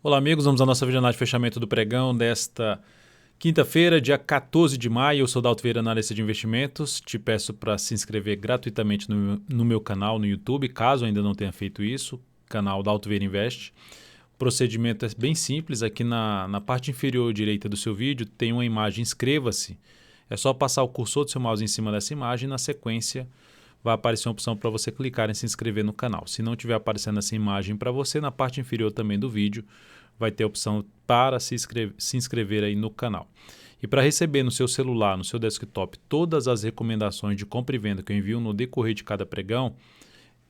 Olá, amigos. Vamos à nossa videoanálise de fechamento do pregão desta quinta-feira, dia 14 de maio. Eu sou Dalto Vieira, analista de investimentos. Te peço para se inscrever gratuitamente no meu canal no YouTube, caso ainda não tenha feito isso, canal Dalto Vieira Invest. O procedimento é bem simples. Aqui na parte inferior direita do seu vídeo tem uma imagem inscreva-se. É só passar o cursor do seu mouse em cima dessa imagem e na sequência vai aparecer uma opção para você clicar em se inscrever no canal. Se não estiver aparecendo essa imagem para você, na parte inferior também do vídeo vai ter a opção para se inscrever aí no canal. E para receber no seu celular, no seu desktop, todas as recomendações de compra e venda que eu envio no decorrer de cada pregão,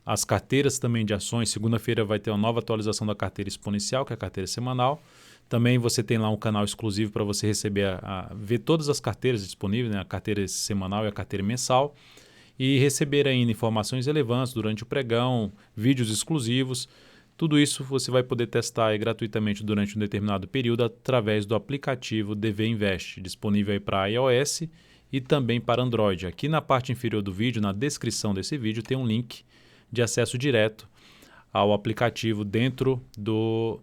as carteiras também de ações, segunda-feira vai ter uma nova atualização da carteira exponencial, que é a carteira semanal. Também você tem lá um canal exclusivo para você receber, ver todas as carteiras disponíveis, né? A carteira semanal e a carteira mensal. E receber ainda informações relevantes durante o pregão, vídeos exclusivos. Tudo isso você vai poder testar aí gratuitamente durante um determinado período através do aplicativo DV Invest, disponível aí para iOS e também para Android. Aqui na parte inferior do vídeo, na descrição desse vídeo, tem um link de acesso direto ao aplicativo dentro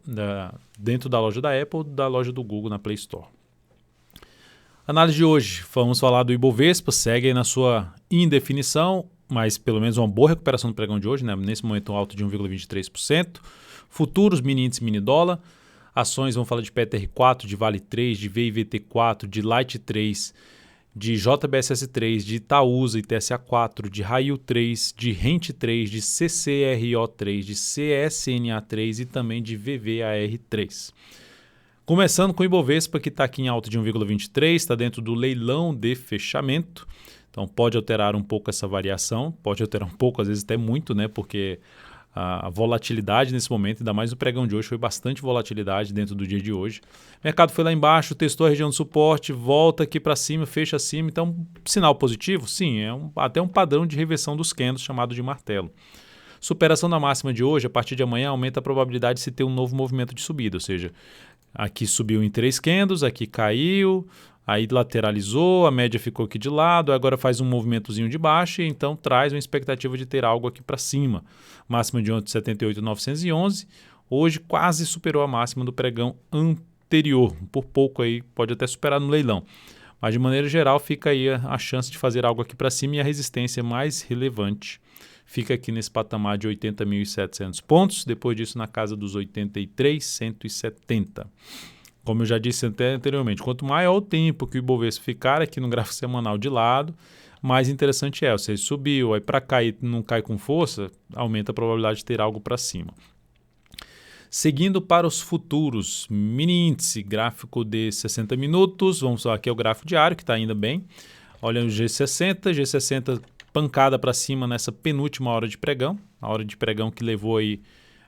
da loja da Apple ou da loja do Google na Play Store. Análise de hoje, vamos falar do Ibovespa, segue aí na sua indefinição, mas pelo menos uma boa recuperação no pregão de hoje, né? Nesse momento um alto de 1,23%. Futuros, mini índice, mini dólar. Ações, vamos falar de PTR4, de Vale 3, de VIVT4, de Light 3, de JBSS3, de Itaúsa e TSA4, de Raio 3, de Rente 3, de CCRO3, de CSNA3 e também de VVAR3. Começando com o Ibovespa, que está aqui em alta de 1,23, está dentro do leilão de fechamento. Então pode alterar um pouco essa variação, pode alterar um pouco, às vezes até muito, né? Porque a volatilidade nesse momento, ainda mais no pregão de hoje, foi bastante volatilidade dentro do dia de hoje. O mercado foi lá embaixo, testou a região de suporte, volta aqui para cima, fecha acima. Então, sinal positivo? Sim, é até um padrão de reversão dos candles chamado de martelo. Superação da máxima de hoje, a partir de amanhã, aumenta a probabilidade de se ter um novo movimento de subida, ou seja, aqui subiu em 3 candles, aqui caiu, aí lateralizou, a média ficou aqui de lado, agora faz um movimentozinho de baixa e então traz uma expectativa de ter algo aqui para cima. Máxima de ontem 78.911, hoje quase superou a máxima do pregão anterior, por pouco aí, pode até superar no leilão. Mas de maneira geral fica aí a chance de fazer algo aqui para cima e a resistência mais relevante fica aqui nesse patamar de 80.700 pontos, depois disso na casa dos 83.170. Como eu já disse até anteriormente, quanto maior o tempo que o Ibovespa ficar aqui no gráfico semanal de lado, mais interessante é. Ou seja, subiu, aí para cair não cai com força, aumenta a probabilidade de ter algo para cima. Seguindo para os futuros, mini índice, gráfico de 60 minutos, vamos lá, aqui é o gráfico diário que está ainda bem. Olha o G60 pancada para cima nessa penúltima hora de pregão, a hora de pregão que levou aí,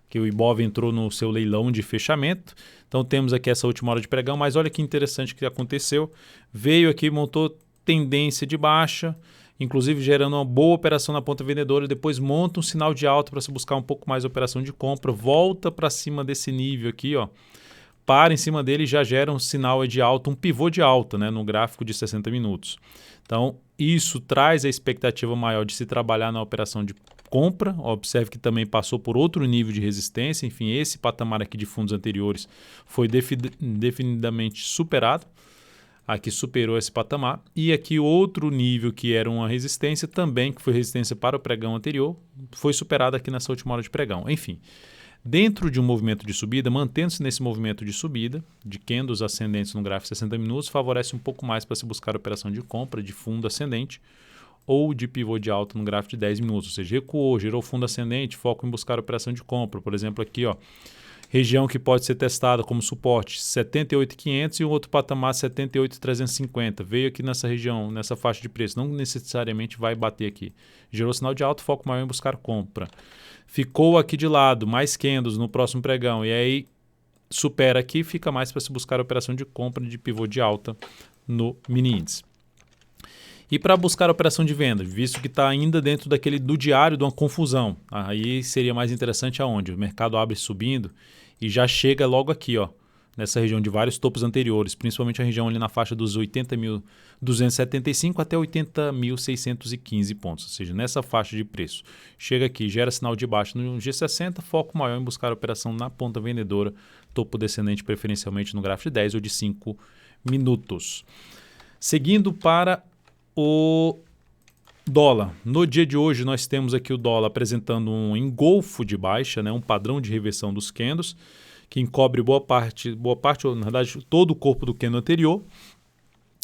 que o Ibov entrou no seu leilão de fechamento. Então temos aqui essa última hora de pregão, mas olha que interessante que aconteceu. Veio aqui, montou tendência de baixa, inclusive gerando uma boa operação na ponta vendedora, depois monta um sinal de alta para se buscar um pouco mais de operação de compra, volta para cima desse nível aqui, ó. Para em cima dele já gera um sinal de alta, um pivô de alta, né, no gráfico de 60 minutos. Então, isso traz a expectativa maior de se trabalhar na operação de compra. Observe que também passou por outro nível de resistência. Enfim, esse patamar aqui de fundos anteriores foi definidamente superado. Aqui superou esse patamar. E aqui outro nível que era uma resistência também, que foi resistência para o pregão anterior, foi superado aqui nessa última hora de pregão. Enfim, dentro de um movimento de subida, mantendo-se nesse movimento de subida, de candles ascendentes no gráfico de 60 minutos, favorece um pouco mais para se buscar operação de compra de fundo ascendente ou de pivô de alta no gráfico de 10 minutos. Ou seja, recuou, gerou fundo ascendente, foco em buscar operação de compra. Por exemplo, aqui, ó, região que pode ser testada como suporte 78.500 e um outro patamar 78.350. Veio aqui nessa região, nessa faixa de preço, não necessariamente vai bater aqui. Gerou sinal de alto, foco maior em buscar compra. Ficou aqui de lado, mais candles no próximo pregão, e aí supera aqui, fica mais para se buscar operação de compra de pivô de alta no mini índice. E para buscar operação de venda, visto que está ainda dentro do diário de uma confusão, aí seria mais interessante aonde? O mercado abre subindo e já chega logo aqui, ó, nessa região de vários topos anteriores, principalmente a região ali na faixa dos 80.275 até 80.615 pontos, ou seja, nessa faixa de preço. Chega aqui, gera sinal de baixa no G60, foco maior em buscar a operação na ponta vendedora, topo descendente preferencialmente no gráfico de 10 ou de 5 minutos. Seguindo para o dólar. No dia de hoje nós temos aqui o dólar apresentando um engolfo de baixa, né, um padrão de reversão dos candles, que encobre boa parte, ou na verdade todo o corpo do candle anterior.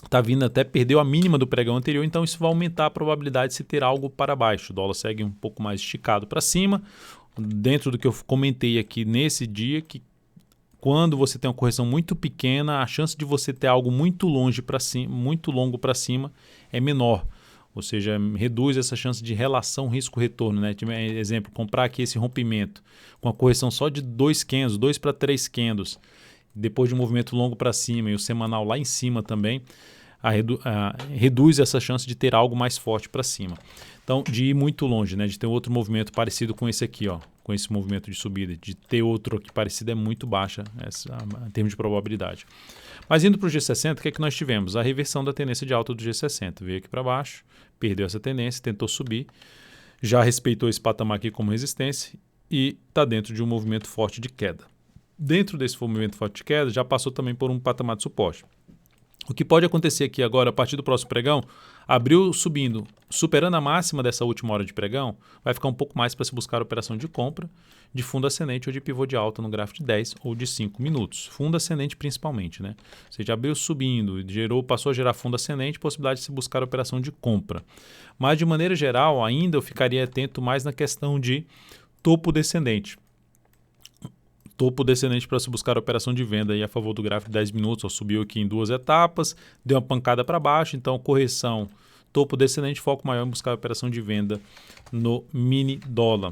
Está vindo até, perdeu a mínima do pregão anterior, então isso vai aumentar a probabilidade de se ter algo para baixo. O dólar segue um pouco mais esticado para cima, dentro do que eu comentei aqui nesse dia, que quando você tem uma correção muito pequena, a chance de você ter algo muito longe para cima, muito longo para cima é menor. Ou seja, reduz essa chance de relação risco-retorno, né? Exemplo, comprar aqui esse rompimento com a correção só de 2 candles, 2 para 3 candles, depois de um movimento longo para cima e o semanal lá em cima também, reduz essa chance de ter algo mais forte para cima. Então, de ir muito longe, né? De ter outro movimento parecido com esse aqui, ó, com esse movimento de subida, de ter outro aqui parecido é muito baixa em termos de probabilidade. Mas indo para o G60, o que é que nós tivemos? A reversão da tendência de alta do G60. Veio aqui para baixo, perdeu essa tendência, tentou subir, já respeitou esse patamar aqui como resistência e está dentro de um movimento forte de queda. Dentro desse movimento forte de queda, já passou também por um patamar de suporte. O que pode acontecer aqui agora, a partir do próximo pregão, abriu subindo, superando a máxima dessa última hora de pregão, vai ficar um pouco mais para se buscar a operação de compra de fundo ascendente ou de pivô de alta no gráfico de 10 ou de 5 minutos. Fundo ascendente principalmente, né? Ou seja, abriu subindo, passou a gerar fundo ascendente, possibilidade de se buscar a operação de compra. Mas de maneira geral, ainda eu ficaria atento mais na questão de topo descendente. Topo descendente para se buscar a operação de venda aí a favor do gráfico de 10 minutos, ó, subiu aqui em 2 etapas, deu uma pancada para baixo, então correção, topo descendente, foco maior em buscar a operação de venda no mini dólar.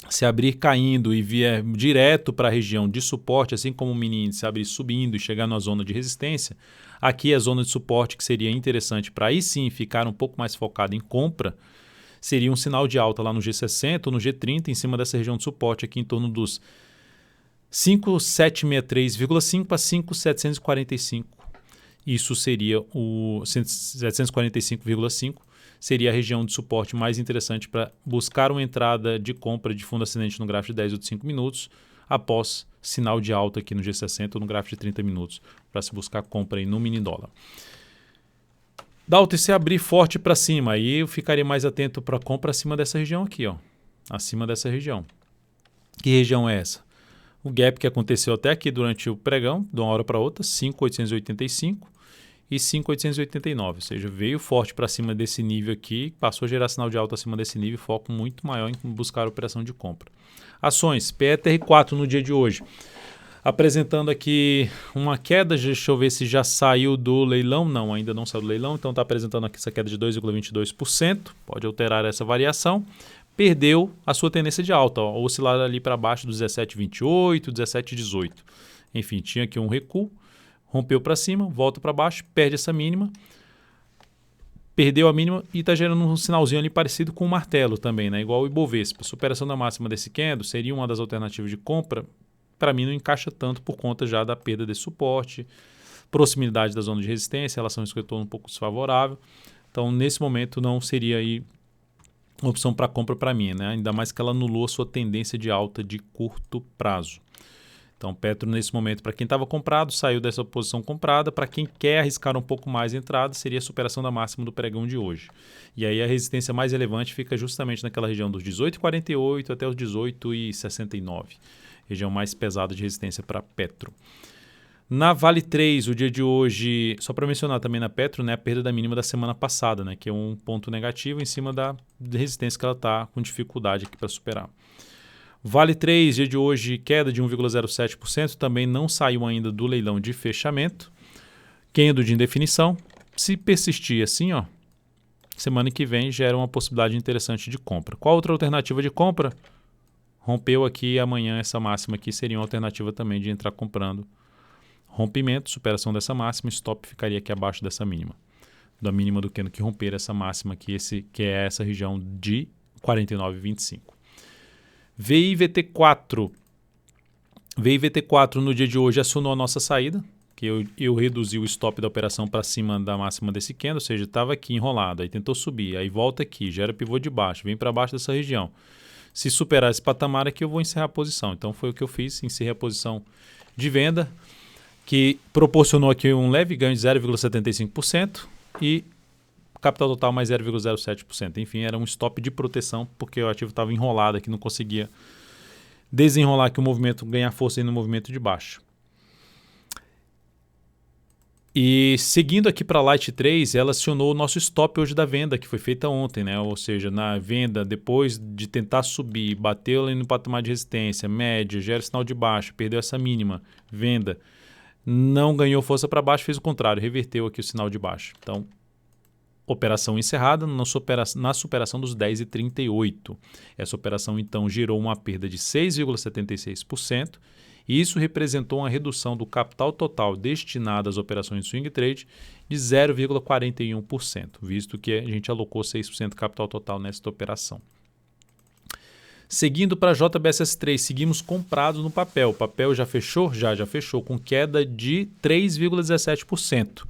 Se abrir caindo e vier direto para a região de suporte, assim como o mini índice abrir subindo e chegar na zona de resistência, aqui é a zona de suporte que seria interessante para aí sim ficar um pouco mais focado em compra, seria um sinal de alta lá no G60 ou no G30 em cima dessa região de suporte aqui em torno dos 5.763,5 a 5.745. Isso seria o 745,5 seria a região de suporte mais interessante para buscar uma entrada de compra de fundo ascendente no gráfico de 10 ou de 5 minutos, após sinal de alta aqui no G60 ou no gráfico de 30 minutos, para se buscar compra aí no mini dólar. Dalton, se abrir forte para cima, aí eu ficaria mais atento para compra acima dessa região aqui, ó, acima dessa região. Que região é essa? O gap que aconteceu até aqui durante o pregão, de uma hora para outra, 5.885 e 5.889, ou seja, veio forte para cima desse nível aqui, passou a gerar sinal de alta acima desse nível, foco muito maior em buscar a operação de compra. Ações, PETR4 no dia de hoje, apresentando aqui uma queda, deixa eu ver se já saiu do leilão, não, ainda não saiu do leilão, então está apresentando aqui essa queda de 2,22%, pode alterar essa variação. Perdeu a sua tendência de alta, ó, oscilar ali para baixo dos 17,28, 17,18. Enfim, tinha aqui um recuo, rompeu para cima, volta para baixo, perde essa mínima, perdeu a mínima e está gerando um sinalzinho ali parecido com o martelo também, né? Igual o Ibovespa. Superação da máxima desse candle seria uma das alternativas de compra. Para mim não encaixa tanto por conta já da perda desse suporte, proximidade da zona de resistência, relação risco-retorno um pouco desfavorável. Então, nesse momento, não seria aí opção para compra para mim, né? Ainda mais que ela anulou a sua tendência de alta de curto prazo. Então, Petro, nesse momento, para quem estava comprado, saiu dessa posição comprada. Para quem quer arriscar um pouco mais a entrada, seria a superação da máxima do pregão de hoje. E aí a resistência mais relevante fica justamente naquela região dos 18,48 até os 18,69. Região mais pesada de resistência para Petro. Na Vale 3, o dia de hoje, só para mencionar também na Petro, né, a perda da mínima da semana passada, né, que é um ponto negativo em cima da resistência que ela está com dificuldade aqui para superar. Vale 3, dia de hoje, queda de 1,07%, também não saiu ainda do leilão de fechamento. Candle de indefinição. Se persistir assim, ó, semana que vem gera uma possibilidade interessante de compra. Qual outra alternativa de compra? Rompeu aqui amanhã essa máxima aqui, seria uma alternativa também de entrar comprando. Rompimento, superação dessa máxima, stop ficaria aqui abaixo dessa mínima. Da mínima do que romper essa máxima aqui, que é essa região de 49,25. VIVT4 VIVT4 no dia de hoje acionou a nossa saída, que eu reduzi o stop da operação para cima da máxima desse candle, ou seja, estava aqui enrolado, aí tentou subir, aí volta aqui, gera pivô de baixo, vem para baixo dessa região. Se superar esse patamar aqui, eu vou encerrar a posição. Então foi o que eu fiz, encerrei a posição de venda, que proporcionou aqui um leve ganho de 0,75% e capital total mais 0,07%. Enfim, era um stop de proteção, porque o ativo estava enrolado aqui, não conseguia desenrolar aqui o movimento, ganhar força aí no movimento de baixo. E seguindo aqui para a Light 3, ela acionou o nosso stop hoje da venda, que foi feita ontem, né? Ou seja, na venda, depois de tentar subir, bateu ali no patamar de resistência, média, gera sinal de baixo, perdeu essa mínima, venda, não ganhou força para baixo, fez o contrário, reverteu aqui o sinal de baixo. Então, operação encerrada na superação dos 10,38. Essa operação, então, gerou uma perda de 6,76%. E isso representou uma redução do capital total destinado às operações de swing trade de 0,41%, visto que a gente alocou 6% do capital total nesta operação. Seguindo para a JBSS3, seguimos comprados no papel. O papel já fechou? Já fechou, com queda de 3,17%.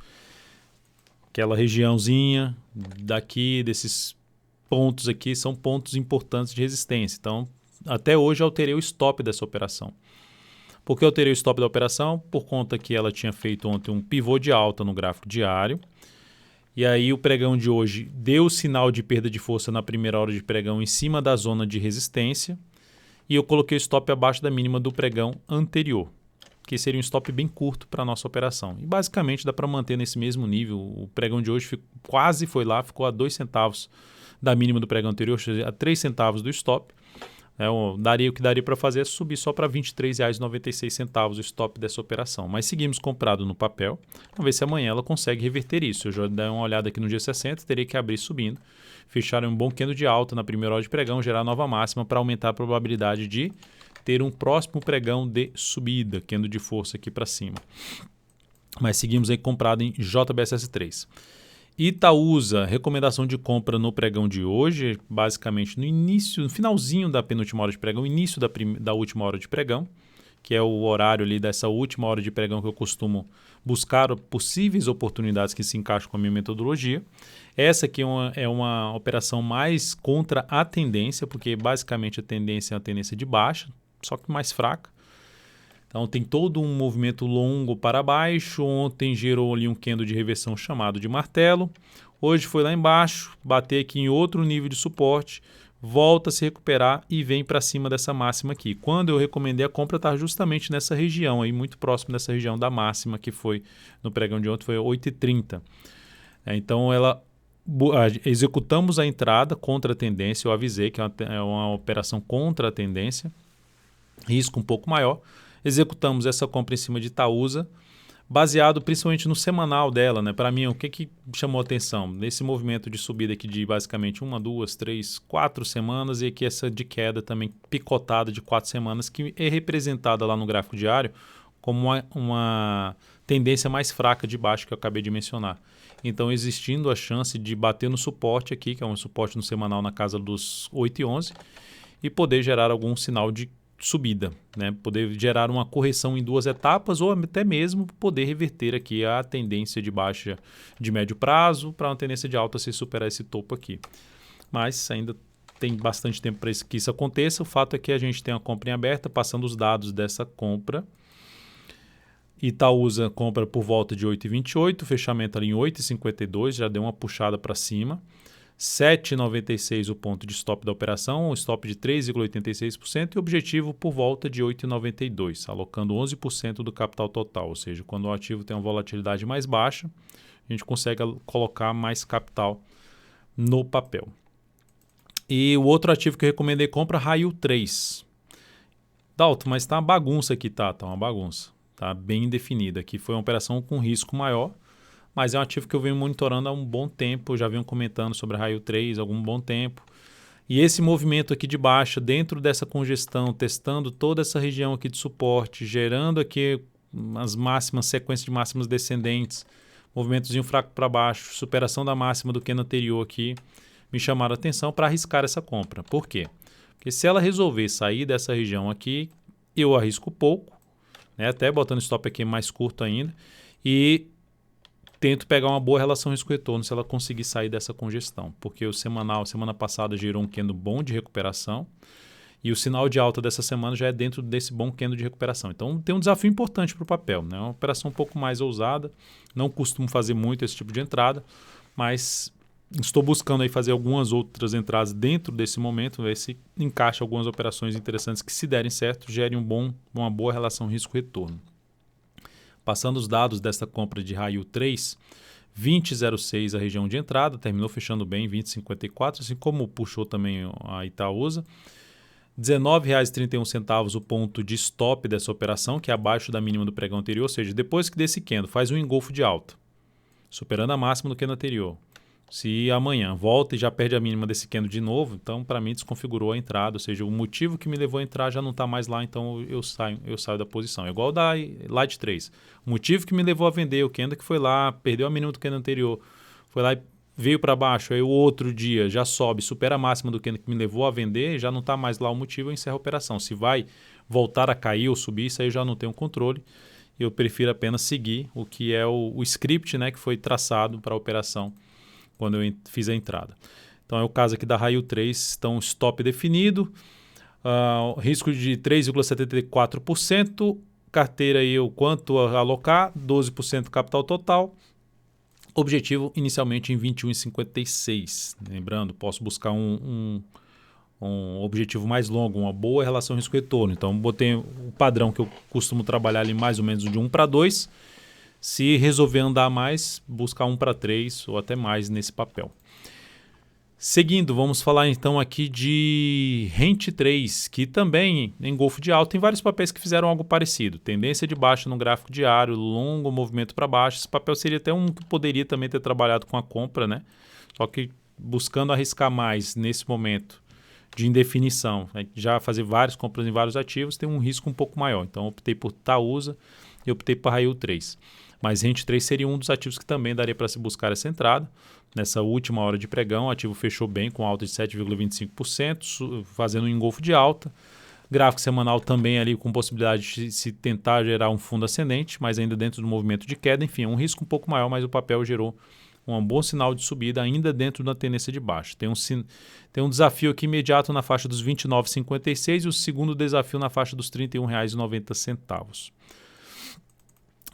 Aquela regiãozinha daqui, desses pontos aqui, são pontos importantes de resistência. Então, até hoje eu alterei o stop dessa operação. Por que eu alterei o stop da operação? Por conta que ela tinha feito ontem um pivô de alta no gráfico diário. E aí o pregão de hoje deu sinal de perda de força na primeira hora de pregão em cima da zona de resistência. E eu coloquei o stop abaixo da mínima do pregão anterior, que seria um stop bem curto para a nossa operação. E basicamente dá para manter nesse mesmo nível. O pregão de hoje quase foi lá, ficou a 2 centavos da mínima do pregão anterior, ou seja, a 3 centavos do stop. O que daria para fazer é subir só para R$ 23,96 o stop dessa operação. Mas seguimos comprado no papel. Vamos ver se amanhã ela consegue reverter isso. Eu já dei uma olhada aqui no dia 60, teria que abrir subindo, fechar um bom candle de alta na primeira hora de pregão, gerar nova máxima para aumentar a probabilidade de ter um próximo pregão de subida, candle de força aqui para cima. Mas seguimos aí comprado em JBSS3. Itaúsa, recomendação de compra no pregão de hoje, basicamente no finalzinho da penúltima hora de pregão, início da última hora de pregão, que é o horário ali dessa última hora de pregão que eu costumo buscar possíveis oportunidades que se encaixam com a minha metodologia. Essa aqui é uma operação mais contra a tendência, porque basicamente a tendência é uma tendência de baixa, só que mais fraca. Então tem todo um movimento longo para baixo. Ontem gerou ali um candle de reversão chamado de martelo. Hoje foi lá embaixo, bater aqui em outro nível de suporte, volta a se recuperar e vem para cima dessa máxima aqui. Quando eu recomendei a compra, está justamente nessa região, aí, muito próximo dessa região da máxima que foi no pregão de ontem, foi 8,30. Então executamos a entrada contra a tendência. Eu avisei que é uma operação contra a tendência, risco um pouco maior. Executamos essa compra em cima de Itaúsa, baseado principalmente no semanal dela, né? Para mim, o que chamou a atenção? Nesse movimento de subida aqui de basicamente 1, 2, 3, 4 semanas e aqui essa de queda também picotada de 4 semanas, que é representada lá no gráfico diário como uma tendência mais fraca de baixo que eu acabei de mencionar. Então, existindo a chance de bater no suporte aqui, que é um suporte no semanal na casa dos 8,11, e poder gerar algum sinal de subida, né? Poder gerar uma correção em 2 etapas ou até mesmo poder reverter aqui a tendência de baixa de médio prazo para uma tendência de alta se superar esse topo aqui. Mas ainda tem bastante tempo para que isso aconteça. O fato é que a gente tem a compra em aberta, passando os dados dessa compra. Itaúsa compra por volta de 8,28, fechamento ali em 8,52, já deu uma puxada para cima. 7,96 o ponto de stop da operação, um stop de 3,86% e objetivo por volta de 8,92, alocando 11% do capital total, ou seja, quando o ativo tem uma volatilidade mais baixa, a gente consegue colocar mais capital no papel. E o outro ativo que eu recomendei compra, Raio 3. Dalton, mas tá uma bagunça aqui, tá uma bagunça, tá bem definida. Aqui foi uma operação com risco maior, mas é um ativo que eu venho monitorando há um bom tempo, já venho comentando sobre a Raio 3 há algum bom tempo. E esse movimento aqui de baixa, dentro dessa congestão, testando toda essa região aqui de suporte, gerando aqui as máximas, sequência de máximas descendentes, movimentozinho fraco para baixo, superação da máxima do candle anterior aqui, me chamaram a atenção para arriscar essa compra. Por quê? Porque se ela resolver sair dessa região aqui, eu arrisco pouco, né? Até botando stop aqui mais curto ainda, e tento pegar uma boa relação risco-retorno se ela conseguir sair dessa congestão, porque o semanal, semana passada, gerou um candle bom de recuperação, e o sinal de alta dessa semana já é dentro desse bom candle de recuperação. Então tem um desafio importante para o papel, né? Uma operação um pouco mais ousada, não costumo fazer muito esse tipo de entrada, mas estou buscando aí fazer algumas outras entradas dentro desse momento, ver se encaixa algumas operações interessantes que, se derem certo, gerem uma boa relação risco-retorno. Passando os dados desta compra de Raio 3, 20,06 a região de entrada, terminou fechando bem, 20,54, assim como puxou também a Itaúsa. R$ 19,31 o ponto de stop dessa operação, que é abaixo da mínima do pregão anterior, ou seja, depois que desse candle faz um engolfo de alta, superando a máxima do candle anterior. Se amanhã volta e já perde a mínima desse candle de novo, então para mim desconfigurou a entrada, ou seja, o motivo que me levou a entrar já não está mais lá, então eu saio da posição. É igual da Light 3. O motivo que me levou a vender, o candle que foi lá, perdeu a mínima do candle anterior, foi lá e veio para baixo, aí o outro dia já sobe, supera a máxima do candle que me levou a vender, já não está mais lá o motivo, eu encerro a operação. Se vai voltar a cair ou subir, isso aí eu já não tenho controle. Eu prefiro apenas seguir o que é o script, né, que foi traçado para a operação quando eu fiz a entrada. Então é o caso aqui da Raio 3, então stop definido, risco de 3,74%, carteira aí o quanto alocar, 12% capital total, objetivo inicialmente em 21,56. Lembrando, posso buscar um objetivo mais longo, uma boa relação risco-retorno. Então botei o padrão que eu costumo trabalhar ali mais ou menos de 1:2. Se resolver andar mais, buscar 1:3 ou até mais nesse papel. Seguindo, vamos falar então aqui de Rent 3, que também engolfo de alta. Tem vários papéis que fizeram algo parecido. Tendência de baixa no gráfico diário, longo movimento para baixo. Esse papel seria até um que poderia também ter trabalhado com a compra, né? Só que buscando arriscar mais nesse momento de indefinição, né? Já fazer várias compras em vários ativos, tem um risco um pouco maior. Então, optei por Itaúsa e optei por Raio 3. Mas Rent 3 seria um dos ativos que também daria para se buscar essa entrada. Nessa última hora de pregão, o ativo fechou bem com alta de 7,25%, fazendo um engolfo de alta. Gráfico semanal também ali com possibilidade de se tentar gerar um fundo ascendente, mas ainda dentro do movimento de queda. Enfim, um risco um pouco maior, mas o papel gerou um bom sinal de subida ainda dentro da tendência de baixa. Tem um desafio aqui imediato na faixa dos R$ 29,56 e o segundo desafio na faixa dos R$ 31,90.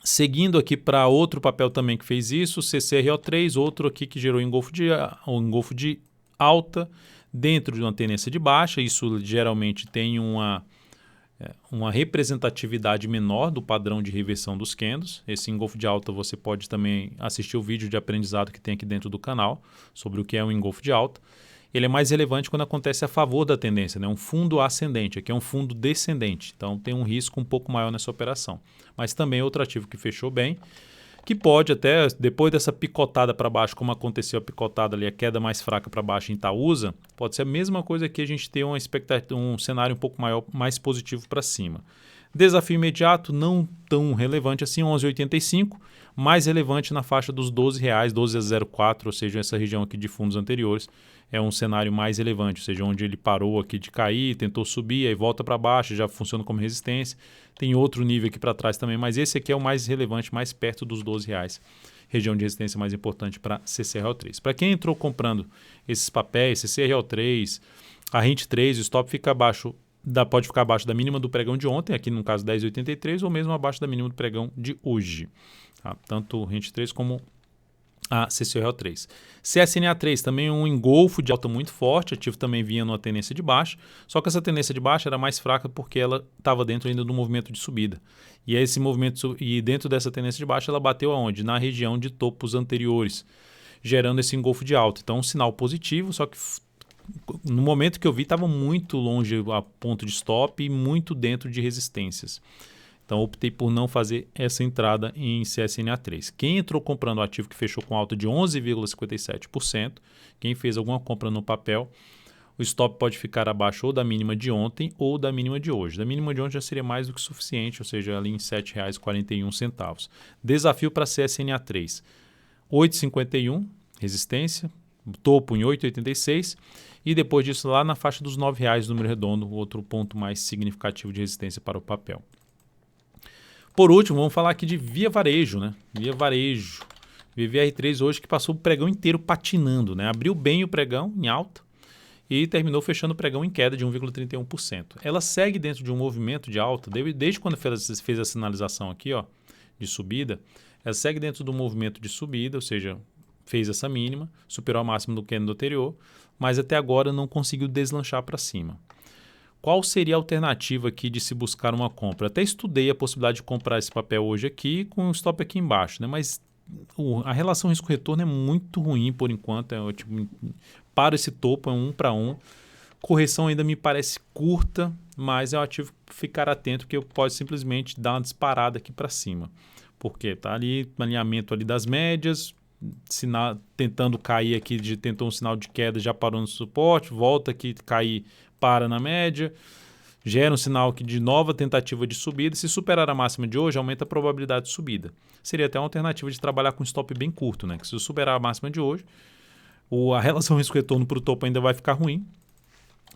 Seguindo aqui para outro papel também que fez isso, CCRO3, outro aqui que gerou um engolfo de alta dentro de uma tendência de baixa. Isso geralmente tem uma representatividade menor do padrão de reversão dos candles. Esse engolfo de alta você pode também assistir o vídeo de aprendizado que tem aqui dentro do canal sobre o que é um engolfo de alta. Ele é mais relevante quando acontece a favor da tendência, né? Um fundo ascendente, aqui é um fundo descendente, então tem um risco um pouco maior nessa operação. Mas também é outro ativo que fechou bem, que pode até, depois dessa picotada para baixo, como aconteceu a picotada ali, a queda mais fraca para baixo em Itaúsa, pode ser a mesma coisa que a gente ter um cenário um pouco maior, mais positivo para cima. Desafio imediato, não tão relevante assim, 11,85, mais relevante na faixa dos R$ 12, 12,04, ou seja, essa região aqui de fundos anteriores, é um cenário mais relevante, ou seja, onde ele parou aqui de cair, tentou subir, aí volta para baixo, já funciona como resistência. Tem outro nível aqui para trás também, mas esse aqui é o mais relevante, mais perto dos R$ 12, região de resistência mais importante para CCRO3. Para quem entrou comprando esses papéis, CCRO3, a Rent 3, o stop fica abaixo, pode ficar abaixo da mínima do pregão de ontem, aqui no caso 10,83, ou mesmo abaixo da mínima do pregão de hoje. Tá? Tanto o Rent 3 como a CCRO3. CSNA3 também um engolfo de alta muito forte, ativo também vinha numa tendência de baixa, só que essa tendência de baixa era mais fraca porque ela estava dentro ainda do movimento de subida. E esse movimento, e dentro dessa tendência de baixa ela bateu aonde? Na região de topos anteriores, gerando esse engolfo de alta. Então um sinal positivo, só que no momento que eu vi estava muito longe a ponto de stop e muito dentro de resistências. Então, optei por não fazer essa entrada em CSNA3. Quem entrou comprando o ativo que fechou com alta de 11,57%, quem fez alguma compra no papel, o stop pode ficar abaixo ou da mínima de ontem ou da mínima de hoje. Da mínima de ontem já seria mais do que suficiente, ou seja, ali em R$ 7,41. Desafio para CSNA3, 8,51, resistência, topo em 8,86 e depois disso lá na faixa dos R$ 9,00, número redondo, outro ponto mais significativo de resistência para o papel. Por último, vamos falar aqui de Via Varejo, né? Via Varejo. VVR3 hoje que passou o pregão inteiro patinando, né? Abriu bem o pregão em alta e terminou fechando o pregão em queda de 1,31%. Ela segue dentro de um movimento de alta, desde quando fez a sinalização aqui, ó, de subida, ela segue dentro do movimento de subida, ou seja, fez essa mínima, superou a máxima do candle anterior, mas até agora não conseguiu deslanchar para cima. Qual seria a alternativa aqui de se buscar uma compra? Até estudei a possibilidade de comprar esse papel hoje aqui com um stop aqui embaixo, né? Mas a relação risco-retorno é muito ruim por enquanto. Para esse topo é 1 para 1. Correção ainda me parece curta, mas é um ativo que ficar atento que pode simplesmente dar uma disparada aqui para cima. Porque está ali no alinhamento ali das médias, tentando cair aqui, tentou um sinal de queda, já parou no suporte, volta aqui, cair, para na média, gera um sinal aqui de nova tentativa de subida. Se superar a máxima de hoje, aumenta a probabilidade de subida. Seria até uma alternativa de trabalhar com stop bem curto, né? Que se superar a máxima de hoje, a relação risco-retorno para o topo ainda vai ficar ruim,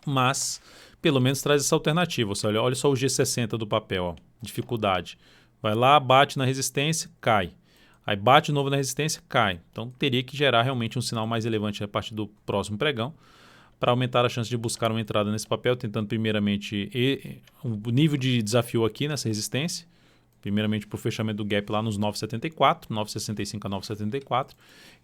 mas pelo menos traz essa alternativa. Olha só o G60 do papel, ó, dificuldade. Vai lá, bate na resistência, cai. Aí bate de novo na resistência, cai. Então teria que gerar realmente um sinal mais relevante a partir do próximo pregão para aumentar a chance de buscar uma entrada nesse papel, tentando primeiramente o nível de desafio aqui nessa resistência, primeiramente para o fechamento do gap lá nos 9,74, 9,65 a 9,74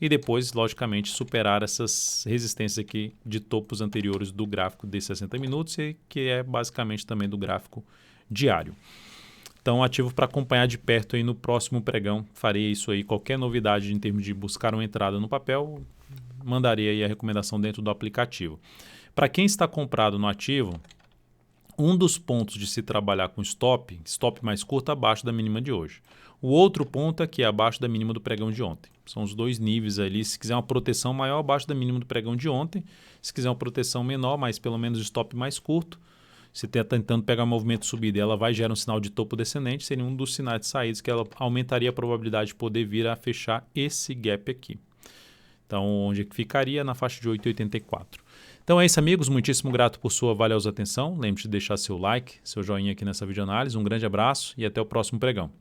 e depois, logicamente, superar essas resistências aqui de topos anteriores do gráfico de 60 minutos, que é basicamente também do gráfico diário. Então, ativo para acompanhar de perto aí no próximo pregão. Farei isso aí. Qualquer novidade em termos de buscar uma entrada no papel, mandarei aí a recomendação dentro do aplicativo. Para quem está comprado no ativo, um dos pontos de se trabalhar com stop mais curto abaixo da mínima de hoje. O outro ponto é que é abaixo da mínima do pregão de ontem. São os dois níveis ali. Se quiser uma proteção maior, abaixo da mínima do pregão de ontem. Se quiser uma proteção menor, mas pelo menos stop mais curto, você está tentando pegar um movimento de subida e ela vai gerar um sinal de topo descendente, seria um dos sinais de saídas que ela aumentaria a probabilidade de poder vir a fechar esse gap aqui. Então, onde ficaria? Na faixa de 8,84. Então é isso, amigos. Muitíssimo grato por sua valiosa atenção. Lembre-se de deixar seu like, seu joinha aqui nessa videoanálise. Um grande abraço e até o próximo pregão.